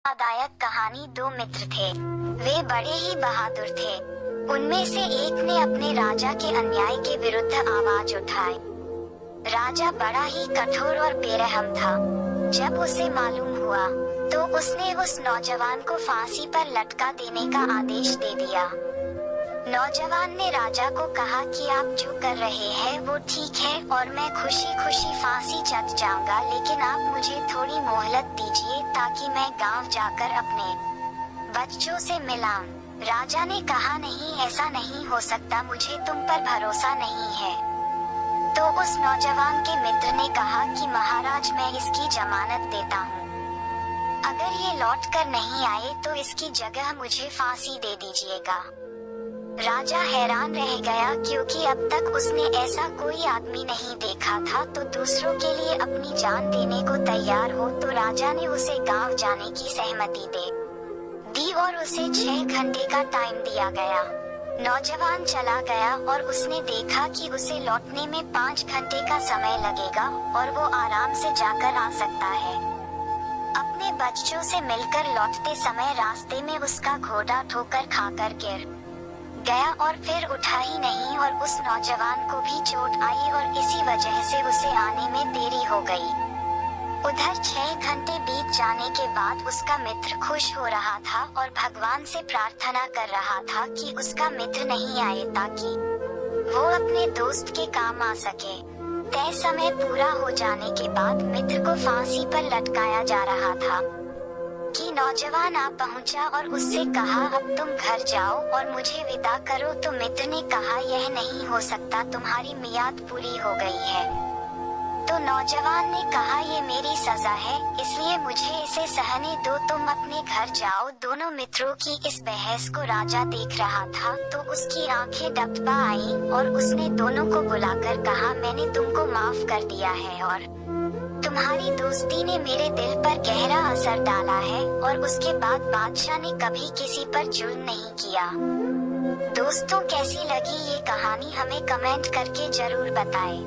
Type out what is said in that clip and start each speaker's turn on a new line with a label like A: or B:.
A: प्रेरणादायक कहानी। दो मित्र थे, वे बड़े ही बहादुर थे। उनमें से एक ने अपने राजा के अन्याय के विरुद्ध आवाज उठाई। राजा बड़ा ही कठोर और बेरहम था। जब उसे मालूम हुआ तो उसने उस नौजवान को फांसी पर लटका देने का आदेश दे दिया। नौजवान ने राजा को कहा कि आप जो कर रहे हैं वो ठीक है और मैं खुशी खुशी फांसी चढ़ जाऊंगा, लेकिन आप मुझे थोड़ी मोहलत दीजिए ताकि मैं गांव जाकर अपने बच्चों से मिलाऊं। राजा ने कहा, नहीं, ऐसा नहीं हो सकता, मुझे तुम पर भरोसा नहीं है। तो उस नौजवान के मित्र ने कहा कि महाराज, मैं इसकी जमानत देता हूँ। अगर ये लौट कर नहीं आए तो इसकी जगह मुझे फांसी दे दीजिएगा। राजा हैरान रह गया, क्योंकि अब तक उसने ऐसा कोई आदमी नहीं देखा था तो दूसरों के लिए अपनी जान देने को तैयार हो। तो राजा ने उसे गांव जाने की सहमति दे दी और उसे 6 घंटे का टाइम दिया गया। नौजवान चला गया और उसने देखा कि उसे लौटने में 5 घंटे का समय लगेगा और वो आराम से जाकर आ सकता है। अपने बच्चों से मिलकर लौटते समय रास्ते में उसका घोड़ा ठोकर खाकर गिर गया और फिर उठा ही नहीं, और उस नौजवान को भी चोट आई और इसी वजह से उसे आने में देरी हो गई। उधर 6 घंटे बीत जाने के बाद उसका मित्र खुश हो रहा था और भगवान से प्रार्थना कर रहा था कि उसका मित्र नहीं आए ताकि वो अपने दोस्त के काम आ सके। तय समय पूरा हो जाने के बाद मित्र को फांसी पर लटकाया जा रहा था कि नौजवान आ पहुंचा और उससे कहा, अब तुम घर जाओ और मुझे विदा करो। तो मित्र ने कहा, यह नहीं हो सकता, तुम्हारी मियाद पूरी हो गई है। तो नौजवान ने कहा, ये मेरी सजा है, इसलिए मुझे इसे सहने दो, तुम अपने घर जाओ। दोनों मित्रों की इस बहस को राजा देख रहा था तो उसकी आंखें डबडबा आई और उसने दोनों को बुलाकर कहा, मैंने तुमको माफ कर दिया है और तुम्हारी दोस्ती ने मेरे दिल पर गहरा असर डाला है। और उसके बाद बादशाह ने कभी किसी पर जुल्म नहीं किया। दोस्तों, कैसी लगी ये कहानी हमें कमेंट करके जरूर बताएं।